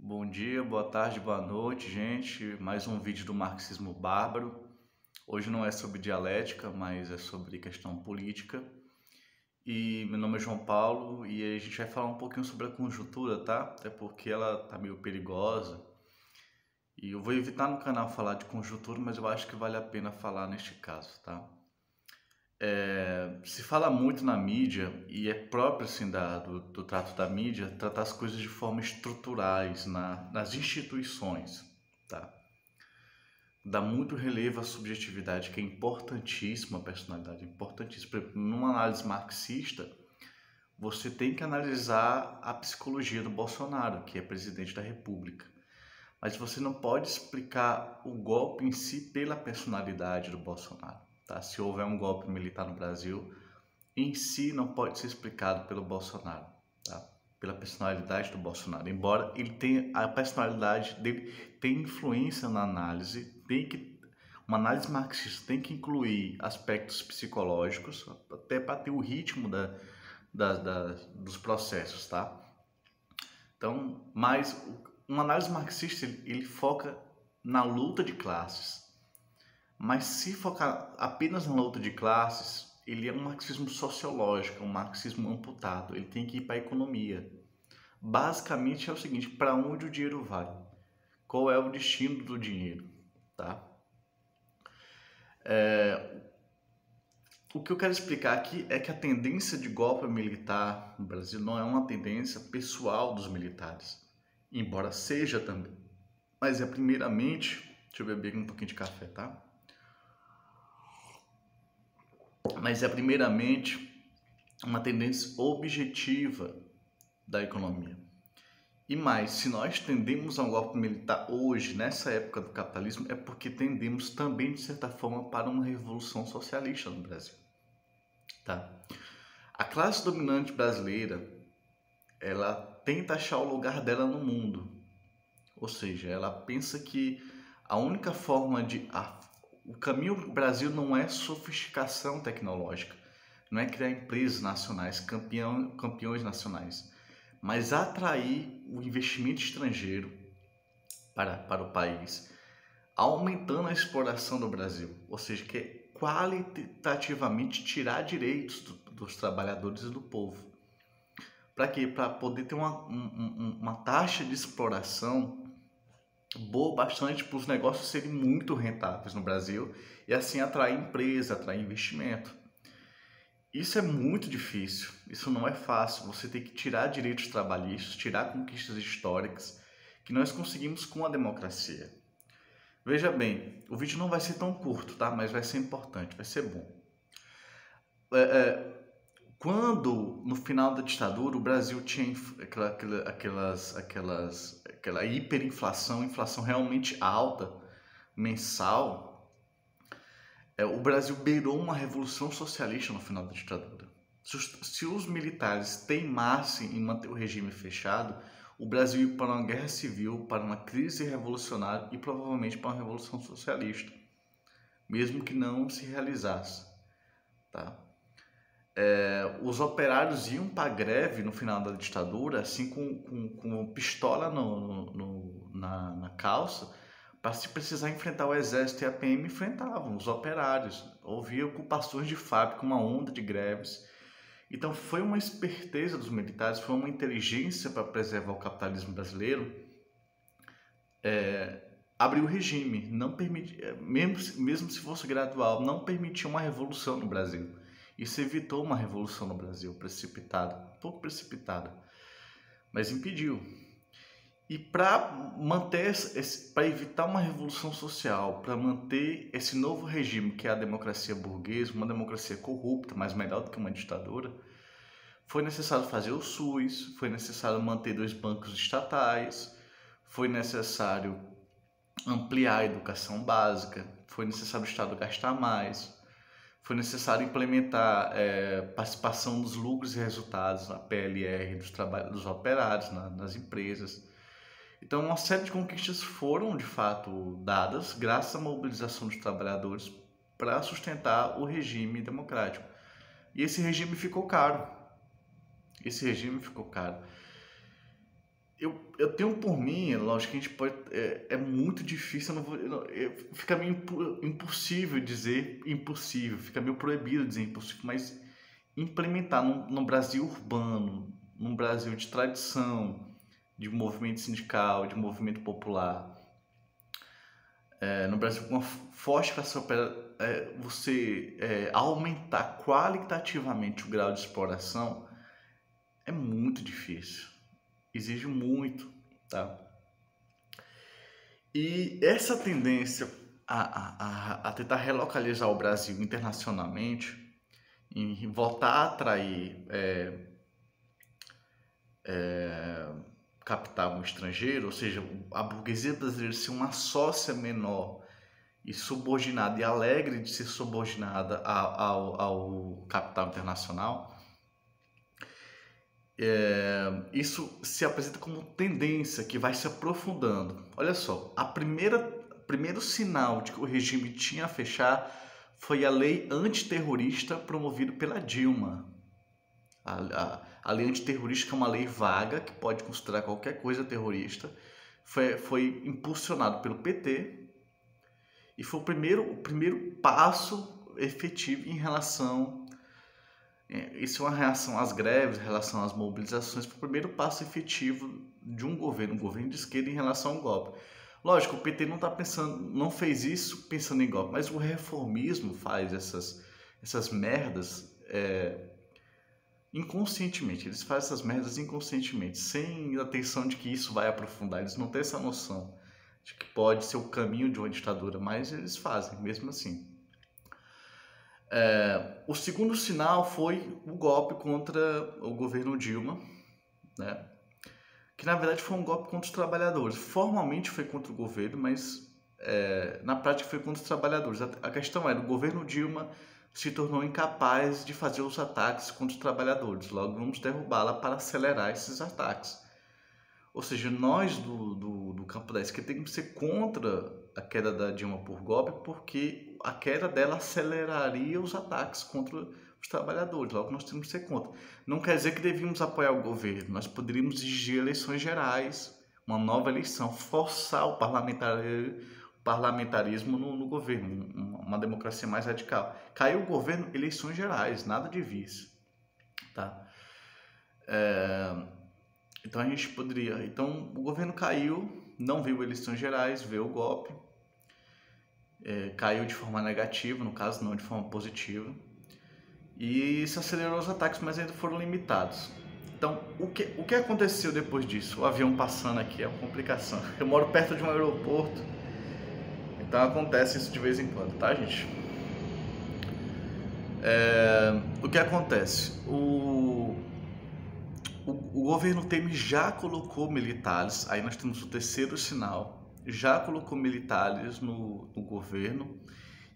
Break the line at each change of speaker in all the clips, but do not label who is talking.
Bom dia, boa tarde, boa noite, gente. Mais um vídeo do Marxismo Bárbaro. Hoje não é sobre dialética, mas é sobre questão política. E meu nome é João Paulo e a gente vai falar um pouquinho sobre a conjuntura, tá? Até porque ela tá meio perigosa. E eu vou evitar no canal falar de conjuntura, mas eu acho que vale a pena falar neste caso, tá? Se fala muito na mídia, e é próprio assim do trato da mídia, tratar as coisas de forma estruturais nas instituições, tá? Dá muito relevo à subjetividade, que é importantíssima, a personalidade é importantíssima. Por exemplo, numa análise marxista, você tem que analisar a psicologia do Bolsonaro, que é presidente da República. Mas você não pode explicar o golpe em si pela personalidade do Bolsonaro, tá? Se houver um golpe militar no Brasil, em si não pode ser explicado pelo Bolsonaro, tá? Pela personalidade do Bolsonaro. Embora ele tenha a personalidade dele tem influência na análise, uma análise marxista tem que incluir aspectos psicológicos até para ter o ritmo dos processos, tá? Então, mas uma análise marxista ele foca na luta de classes. Mas se focar apenas na luta de classes, ele é um marxismo sociológico, um marxismo amputado. Ele tem que ir para a economia. Basicamente é o seguinte: para onde o dinheiro vai? Qual é o destino do dinheiro? Tá? O que eu quero explicar aqui é que a tendência de golpe militar no Brasil não é uma tendência pessoal dos militares, embora seja também. Mas é primeiramente, deixa eu beber um pouquinho de café, tá? Mas é primeiramente uma tendência objetiva da economia. E mais, se nós tendemos a um golpe militar hoje, nessa época do capitalismo, é porque tendemos também, de certa forma, para uma revolução socialista no Brasil. Tá? A classe dominante brasileira, ela tenta achar o lugar dela no mundo. Ou seja, ela pensa que a única forma o caminho do Brasil não é sofisticação tecnológica, não é criar empresas nacionais, campeões nacionais, mas atrair o investimento estrangeiro para o país, aumentando a exploração do Brasil, ou seja, que é qualitativamente tirar direitos dos trabalhadores e do povo. Para quê? Para poder ter uma taxa de exploração boa bastante para os negócios serem muito rentáveis no Brasil e assim atrair empresa, atrair investimento. Isso é muito difícil, isso não é fácil. Você tem que tirar direitos trabalhistas, tirar conquistas históricas que nós conseguimos com a democracia. Veja bem, o vídeo não vai ser tão curto, tá? Mas vai ser importante, vai ser bom. Quando no final da ditadura o Brasil tinha aquela hiperinflação, inflação realmente alta, mensal, o Brasil beirou uma revolução socialista no final da ditadura. Se os militares teimassem em manter o regime fechado, o Brasil ia para uma guerra civil, para uma crise revolucionária e provavelmente para uma revolução socialista, mesmo que não se realizasse. Tá? Os operários iam para a greve no final da ditadura, assim com pistola na calça, para se precisar enfrentar o exército e a PM, enfrentavam os operários. Houve ocupações de fábrica, uma onda de greves. Então foi uma esperteza dos militares, foi uma inteligência para preservar o capitalismo brasileiro, abrir o regime, não permitir, mesmo se fosse gradual, não permitir uma revolução no Brasil. Isso evitou uma revolução no Brasil precipitada, um pouco precipitada, mas impediu. E para para evitar uma revolução social, para manter esse novo regime que é a democracia burguesa, uma democracia corrupta, mas melhor do que uma ditadura, foi necessário fazer o SUS, foi necessário manter 2 bancos estatais, foi necessário ampliar a educação básica, foi necessário o Estado gastar mais, foi necessário implementar participação dos lucros e resultados na PLR dos operários, nas empresas. Então, uma série de conquistas foram, de fato, dadas graças à mobilização dos trabalhadores para sustentar o regime democrático. E esse regime ficou caro. Esse regime ficou caro. eu tenho por mim, lógico que a gente pode, é muito difícil, eu não vou, fica meio impossível dizer impossível, fica meio proibido dizer impossível, mas implementar num Brasil urbano, num Brasil de tradição, de movimento sindical, de movimento popular, no Brasil com uma forte classe operária, você aumentar qualitativamente o grau de exploração é muito difícil, exige muito, tá? E essa tendência a tentar relocalizar o Brasil internacionalmente, em voltar a atrair capital estrangeiro, ou seja, a burguesia brasileira ser uma sócia menor e subordinada e alegre de ser subordinada ao capital internacional, isso se apresenta como tendência que vai se aprofundando. Olha só, primeiro sinal de que o regime tinha a fechar foi a lei antiterrorista promovida pela Dilma. A lei antiterrorista é uma lei vaga que pode considerar qualquer coisa terrorista. Foi impulsionado pelo PT e foi o primeiro passo efetivo em relação. Isso é uma reação às greves, em relação às mobilizações, foi o primeiro passo efetivo de um governo de esquerda em relação ao golpe. Lógico, o PT não fez isso pensando em golpe, mas o reformismo faz essas merdas inconscientemente. Eles fazem essas merdas inconscientemente, sem a atenção de que isso vai aprofundar. Eles não têm essa noção de que pode ser o caminho de uma ditadura, mas eles fazem, mesmo assim. O segundo sinal foi o golpe contra o governo Dilma, né? Que na verdade foi um golpe contra os trabalhadores. Formalmente foi contra o governo, mas na prática foi contra os trabalhadores. A questão era, o governo Dilma se tornou incapaz de fazer os ataques contra os trabalhadores. Logo, vamos derrubá-la para acelerar esses ataques. Ou seja, nós do campo da esquerda temos que ser contra a queda da Dilma por golpe, porque a queda dela aceleraria os ataques contra os trabalhadores. Logo, nós temos que ser contra. Não quer dizer que devíamos apoiar o governo, nós poderíamos exigir eleições gerais, uma nova eleição, forçar o parlamentarismo no governo, uma democracia mais radical. Caiu o governo, eleições gerais, nada de vice. Tá? Então a gente poderia. Então o governo caiu, não veio eleições gerais, veio o golpe, caiu de forma negativa, no caso não de forma positiva, e isso acelerou os ataques, mas ainda foram limitados. Então o que aconteceu depois disso? O avião passando aqui é uma complicação. Eu moro perto de um aeroporto, então acontece isso de vez em quando, tá, gente? O que acontece? O governo Temer já colocou militares, aí nós temos o terceiro sinal, já colocou militares no governo,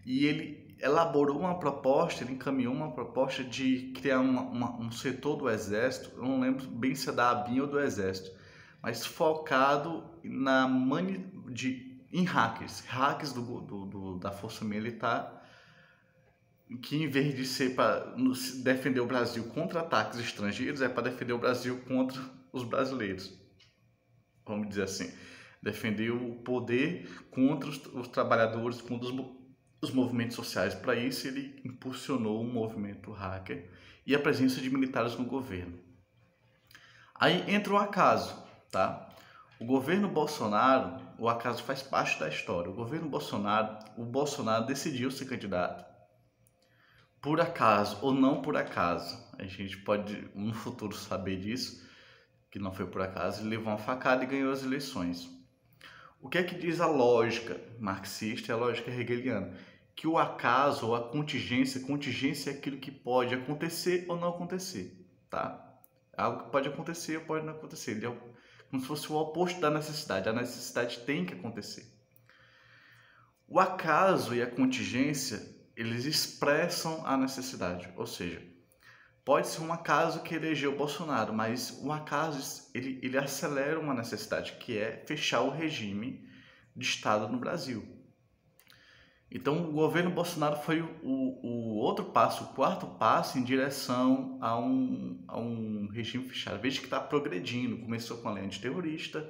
e ele elaborou uma proposta, ele encaminhou uma proposta de criar um setor do Exército, eu não lembro bem se é da ABIN ou do Exército, mas focado em hackers da Força Militar, que em vez de ser para defender o Brasil contra ataques estrangeiros, é para defender o Brasil contra os brasileiros. Vamos dizer assim, defender o poder contra os trabalhadores, contra os movimentos sociais. Para isso, ele impulsionou um movimento hacker e a presença de militares no governo. Aí entra o acaso, tá? O governo Bolsonaro, o acaso faz parte da história. O Bolsonaro decidiu ser candidato. Por acaso ou não por acaso, a gente pode no futuro saber disso, que não foi por acaso, ele levou uma facada e ganhou as eleições. O que é que diz a lógica marxista e a lógica hegeliana? Que o acaso ou a contingência é aquilo que pode acontecer ou não acontecer, tá? Algo que pode acontecer ou pode não acontecer. Ele é como se fosse o oposto da necessidade. A necessidade tem que acontecer. O acaso e a contingência, eles expressam a necessidade, ou seja, pode ser um acaso que elegeu Bolsonaro, mas o acaso ele acelera uma necessidade, que é fechar o regime de Estado no Brasil. Então, o governo Bolsonaro foi o outro passo, o quarto passo em direção a um regime fechado. Veja que está progredindo. Começou com a lei antiterrorista,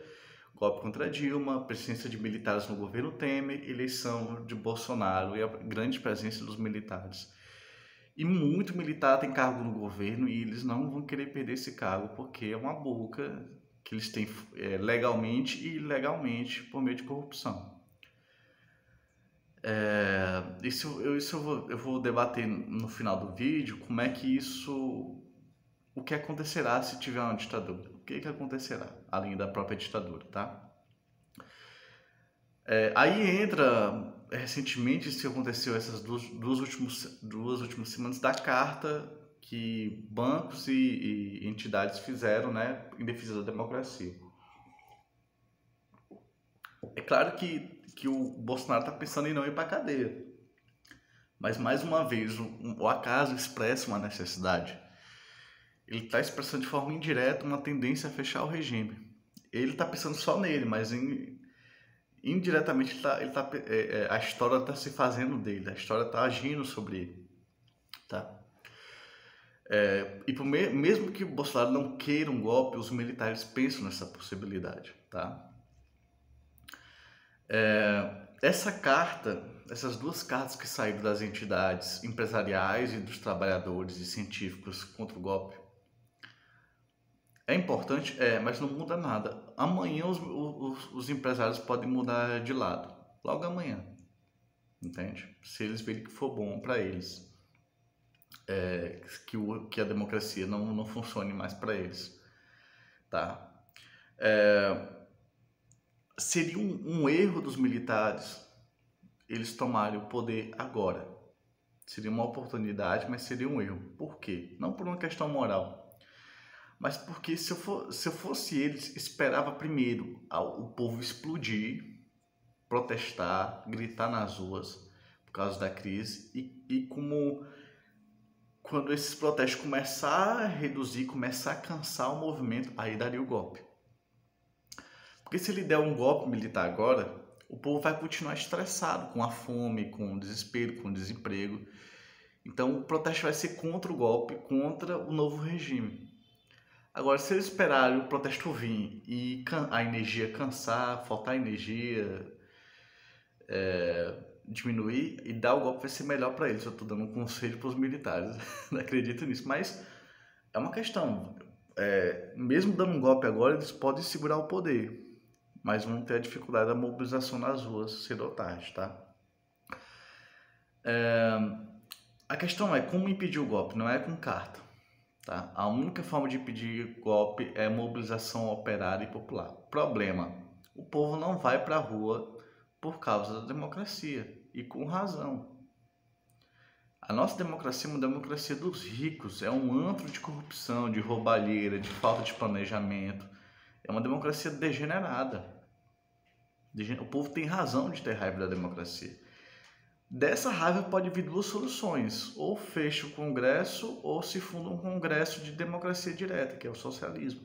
golpe contra Dilma, presença de militares no governo Temer, eleição de Bolsonaro e a grande presença dos militares. E muito militar tem cargo no governo e eles não vão querer perder esse cargo porque é uma boca que eles têm legalmente e ilegalmente por meio de corrupção. Eu vou debater no final do vídeo como é que o que acontecerá se tiver uma ditadura. O que acontecerá, além da própria ditadura, tá? Aí entra, recentemente, isso que aconteceu essas duas últimas semanas, da carta que bancos e entidades fizeram, né, em defesa da democracia. É claro que o Bolsonaro está pensando em não ir para a cadeia. Mas, mais uma vez, o acaso expressa uma necessidade. Ele está expressando de forma indireta uma tendência a fechar o regime. Ele está pensando só nele, mas indiretamente a história está se fazendo dele, a história está agindo sobre ele. Tá? Mesmo que o Bolsonaro não queira um golpe, os militares pensam nessa possibilidade. Tá? Essas duas cartas que saíram das entidades empresariais e dos trabalhadores e científicos contra o golpe, é importante, mas não muda nada. Amanhã os empresários podem mudar de lado, logo amanhã, entende? Se eles verem que for bom para eles, que a democracia não funcione mais para eles, tá? Seria um erro dos militares eles tomarem o poder agora. Seria uma oportunidade, mas seria um erro. Por quê? Não por uma questão moral, mas porque se eu fosse eles, esperava primeiro o povo explodir, protestar, gritar nas ruas por causa da crise e quando esses protestos começar a reduzir, começar a cansar o movimento, aí daria o golpe. Porque se ele der um golpe militar agora, o povo vai continuar estressado com a fome, com o desespero, com o desemprego. Então o protesto vai ser contra o golpe, contra o novo regime. Agora, se eles esperarem o protesto vir e a energia cansar, faltar energia, diminuir e dar o golpe, vai ser melhor para eles. Eu estou dando um conselho para os militares, não acredito nisso. Mas é uma questão. Mesmo dando um golpe agora, eles podem segurar o poder, mas vão ter a dificuldade da mobilização nas ruas cedo ou tarde, tá? A questão é como impedir o golpe, não é com carta. Tá? A única forma de impedir golpe é mobilização operária e popular. Problema: o povo não vai para a rua por causa da democracia, e com razão. A nossa democracia é uma democracia dos ricos, é um antro de corrupção, de roubalheira, de falta de planejamento. É uma democracia degenerada. O povo tem razão de ter raiva da democracia. Dessa raiva pode vir duas soluções: ou fecha o Congresso, ou se funda um Congresso de democracia direta, que é o socialismo.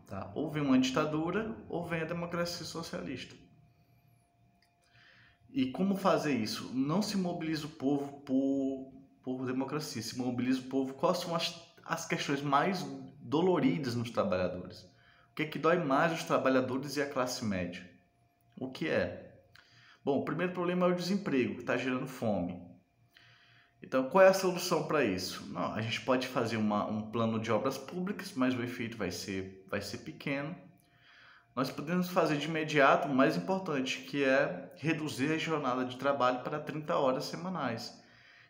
Tá? Ou vem uma ditadura, ou vem a democracia socialista. E como fazer isso? Não se mobiliza o povo por democracia, se mobiliza o povo. Quais são as questões mais doloridas nos trabalhadores? O que é que dói mais os trabalhadores e a classe média? O que é? Bom, o primeiro problema é o desemprego, que está gerando fome. Então, qual é a solução para isso? Não, a gente pode fazer um plano de obras públicas, mas o efeito vai ser pequeno. Nós podemos fazer de imediato o mais importante, que é reduzir a jornada de trabalho para 30 horas semanais.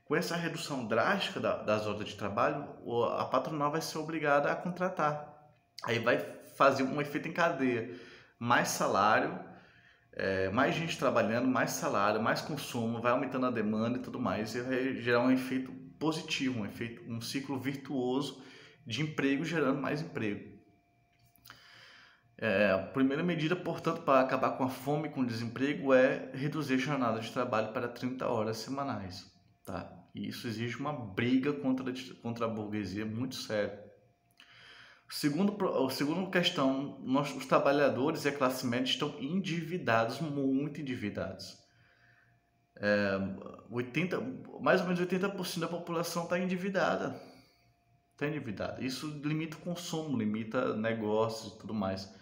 Com essa redução drástica das horas de trabalho, a patronal vai ser obrigada a contratar. Aí vai fazer um efeito em cadeia. Mais salário, mais gente trabalhando, mais salário, mais consumo, vai aumentando a demanda e tudo mais. E vai gerar um efeito positivo, um ciclo virtuoso de emprego gerando mais emprego. A primeira medida, portanto, para acabar com a fome e com o desemprego é reduzir a jornada de trabalho para 30 horas semanais. Tá? E isso exige uma briga contra a burguesia muito séria. Segunda questão, os trabalhadores e a classe média estão endividados, muito endividados. 80, mais ou menos 80% da população está endividada. Está endividada. Isso limita o consumo, limita negócios e tudo mais.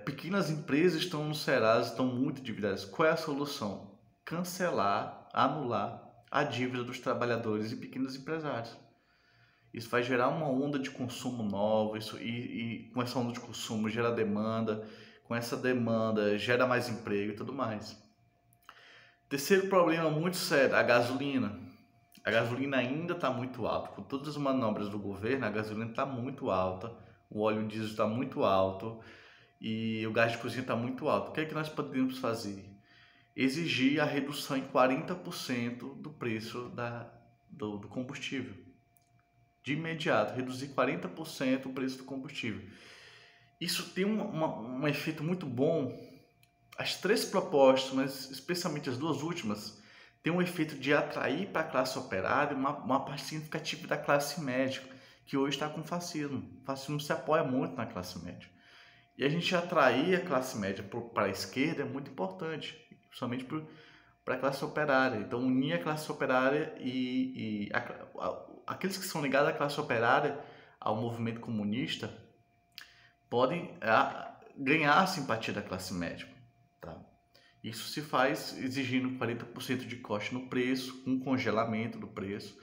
Pequenas empresas estão no Serasa, estão muito endividadas. Qual é a solução? Cancelar, anular a dívida dos trabalhadores e pequenos empresários. Isso vai gerar uma onda de consumo nova, e com essa onda de consumo gera demanda, com essa demanda gera mais emprego e tudo mais. Terceiro problema muito sério, a gasolina. A gasolina ainda está muito alta. Com todas as manobras do governo, a gasolina está muito alta, o óleo diesel está muito alto e o gás de cozinha está muito alto. O que é que nós podemos fazer? Exigir a redução em 40% do preço do combustível. De imediato, reduzir 40% o preço do combustível. Isso tem um efeito muito bom. As três propostas, mas especialmente as duas últimas, tem um efeito de atrair para a classe operária uma parte significativa da classe média, que hoje está com fascismo. O fascismo se apoia muito na classe média. E a gente atrair a classe média para a esquerda é muito importante, principalmente para a classe operária. Então, unir a classe operária e aqueles que são ligados à classe operária, ao movimento comunista, podem ganhar a simpatia da classe média. Tá? Isso se faz exigindo 40% de corte no preço, um congelamento do preço,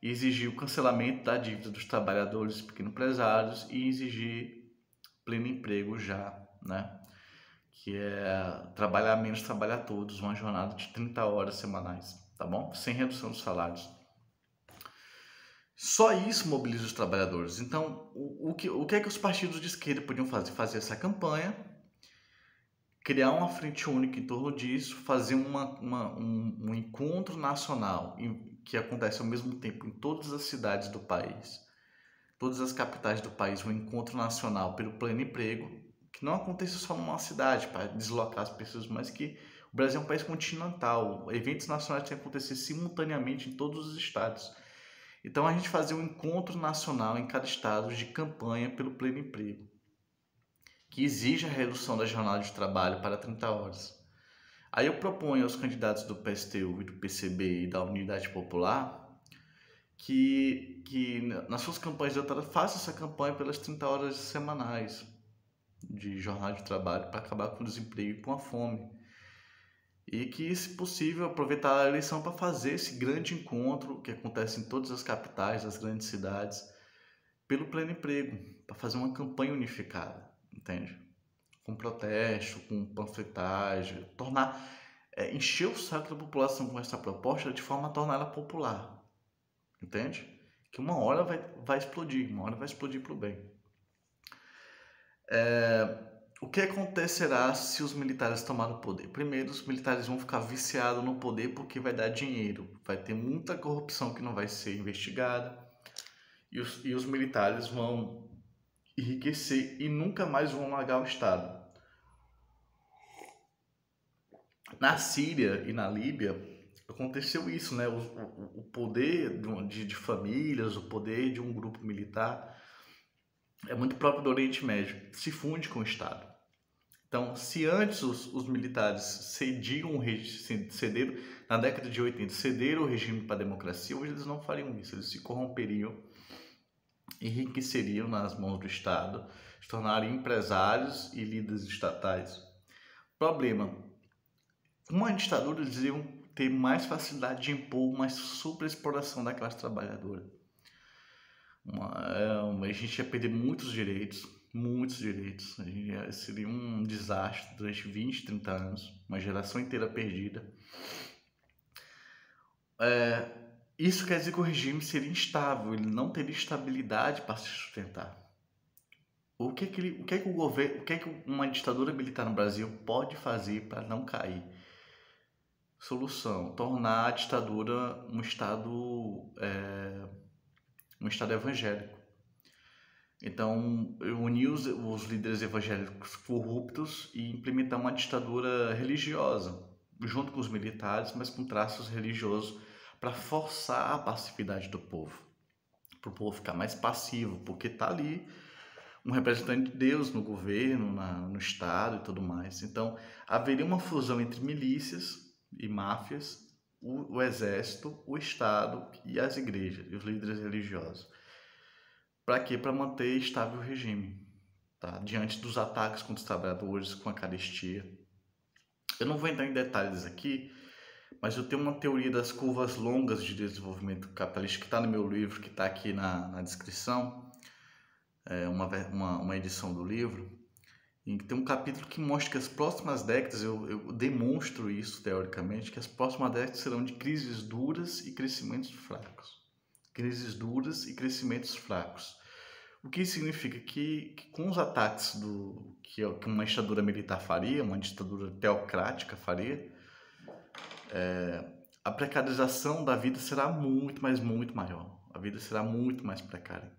exigir o cancelamento da dívida dos trabalhadores e pequenos empresários e exigir pleno emprego já, né? Que é trabalhar menos, trabalhar todos, uma jornada de 30 horas semanais, tá bom? Sem redução dos salários. Só isso mobiliza os trabalhadores. Então, o que é que os partidos de esquerda podiam fazer? Fazer essa campanha, criar uma frente única em torno disso, fazer um encontro nacional que acontece ao mesmo tempo em todas as cidades do país, todas as capitais do país, um encontro nacional pelo pleno emprego, que não aconteça só numa cidade para deslocar as pessoas, mas que o Brasil é um país continental, eventos nacionais têm que acontecer simultaneamente em todos os estados. Então a gente fazia um encontro nacional em cada estado de campanha pelo pleno emprego, que exige a redução da jornada de trabalho para 30 horas. Aí eu proponho aos candidatos do PSTU e do PCB e da Unidade Popular que nas suas campanhas de eleitorado façam essa campanha pelas 30 horas semanais de jornada de trabalho para acabar com o desemprego e com a fome. E que, se possível, aproveitar a eleição para fazer esse grande encontro que acontece em todas as capitais, das grandes cidades, pelo pleno emprego, para fazer uma campanha unificada, entende? Com protesto, com panfletagem, encher o saco da população com essa proposta de forma a torná-la popular, entende? Que uma hora vai explodir, uma hora vai explodir para o bem. O que acontecerá se os militares tomarem o poder? Primeiro, os militares vão ficar viciados no poder porque vai dar dinheiro, vai ter muita corrupção que não vai ser investigada e os militares vão enriquecer e nunca mais vão largar o Estado. Na Síria e na Líbia aconteceu isso, né? O poder de famílias, o poder de um grupo militar é muito próprio do Oriente Médio, se funde com o Estado. Então, se antes os militares cederam na década de 80, cederam o regime para a democracia, hoje eles não fariam isso, eles se corromperiam, enriqueceriam nas mãos do Estado, se tornariam empresários e líderes estatais. Problema, com uma ditadura eles iam ter mais facilidade de impor uma superexploração da classe trabalhadora. A gente ia perder muitos direitos. Seria um desastre durante 20, 30 anos, uma geração inteira perdida. Isso quer dizer que o regime seria instável, ele não teria estabilidade para se sustentar. O que é que uma ditadura militar no Brasil pode fazer para não cair? Solução: tornar a ditadura um estado evangélico. Então, unir os líderes evangélicos corruptos e implementar uma ditadura religiosa, junto com os militares, mas com traços religiosos, para forçar a passividade do povo, para o povo ficar mais passivo, porque está ali um representante de Deus no governo, no Estado e tudo mais. Então, haveria uma fusão entre milícias e máfias, o exército, o Estado e as igrejas, e os líderes religiosos. Para quê? Para manter estável o regime, tá? Diante dos ataques contra os trabalhadores, com a carestia. Eu não vou entrar em detalhes aqui, mas eu tenho uma teoria das curvas longas de desenvolvimento capitalista que está no meu livro, que está aqui na descrição, uma edição do livro, em que tem um capítulo que mostra que as próximas décadas, eu demonstro isso teoricamente, que as próximas décadas serão de crises duras e crescimentos fracos. Crises duras e crescimentos fracos. O que significa que com os ataques que uma ditadura militar faria, uma ditadura teocrática faria, a precarização da vida será muito, mas muito maior. A vida será muito mais precária.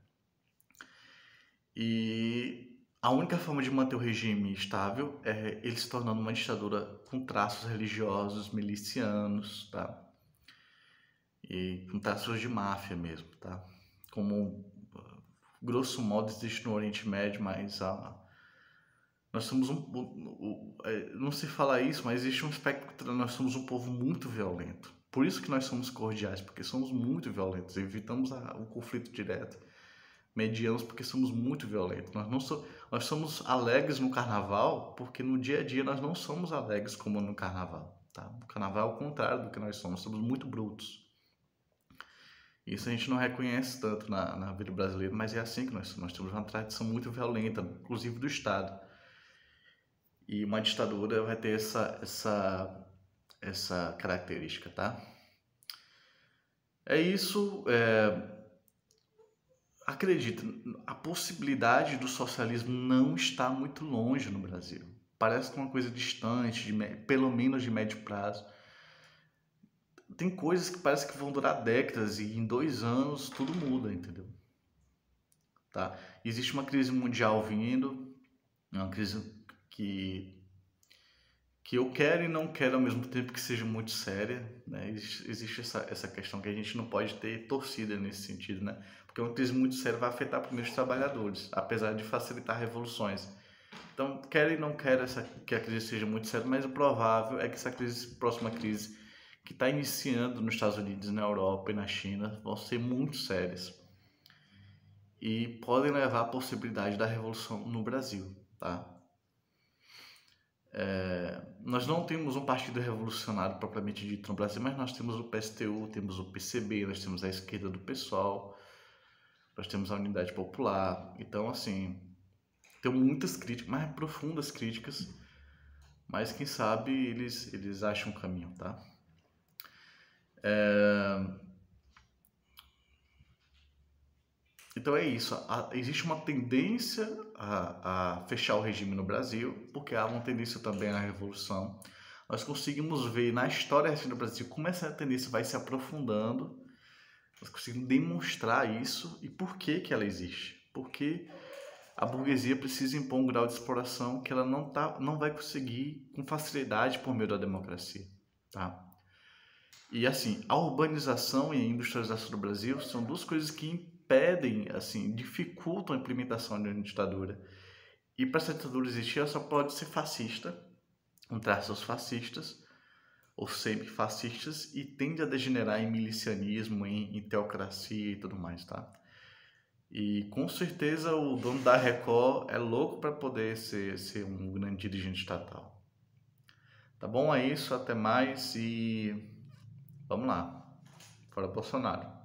E a única forma de manter o regime estável é ele se tornando uma ditadura com traços religiosos, milicianos, tá? E com traços de máfia mesmo, tá? Como, grosso modo, existe no Oriente Médio, mas nós somos não se fala isso, mas existe um aspecto que nós somos um povo muito violento. Por isso que nós somos cordiais, porque somos muito violentos, evitamos o conflito direto. Mediamos porque somos muito violentos. Nós somos alegres no carnaval porque no dia a dia nós não somos alegres como no carnaval. Tá? O carnaval é o contrário do que nós somos muito brutos. Isso a gente não reconhece tanto na vida brasileira, mas é assim que nós somos. Nós temos uma tradição muito violenta, inclusive do Estado. E uma ditadura vai ter essa característica, tá? É isso. Acredita, a possibilidade do socialismo não está muito longe no Brasil. Parece que é uma coisa distante, pelo menos de médio prazo. Tem coisas que parece que vão durar décadas e em 2 anos tudo muda, entendeu? Tá? Existe uma crise mundial vindo, uma crise que eu quero e não quero ao mesmo tempo, que seja muito séria, né? Existe essa questão que a gente não pode ter torcida nesse sentido, né? Porque uma crise muito séria vai afetar primeiro os trabalhadores, apesar de facilitar revoluções. Então, quero e não quero que a crise seja muito séria, mas o provável é que essa próxima crise que está iniciando nos Estados Unidos, na Europa e na China, vão ser muito sérias e podem levar à possibilidade da revolução no Brasil, tá? Nós não temos um partido revolucionário propriamente dito no Brasil, mas nós temos o PSTU, temos o PCB, nós temos a esquerda do PSOL, nós temos a Unidade Popular. Então, assim, tem muitas críticas, mais profundas críticas, mas quem sabe eles acham um caminho, tá? Então é isso, existe uma tendência a fechar o regime no Brasil, porque há uma tendência também à revolução. Nós conseguimos ver na história recente do Brasil como essa tendência vai se aprofundando, nós conseguimos demonstrar isso e por que ela existe. Porque a burguesia precisa impor um grau de exploração que ela não vai conseguir com facilidade por meio da democracia, tá? E assim, a urbanização e a industrialização do Brasil são duas coisas que impedem, assim, dificultam a implementação de uma ditadura. E para essa ditadura existir, ela só pode ser fascista, com traços fascistas, ou semifascistas, e tende a degenerar em milicianismo, em teocracia e tudo mais, tá? E com certeza o dono da Record é louco para poder ser um grande dirigente estatal. Tá bom? É isso, até mais e vamos lá. Fora Bolsonaro.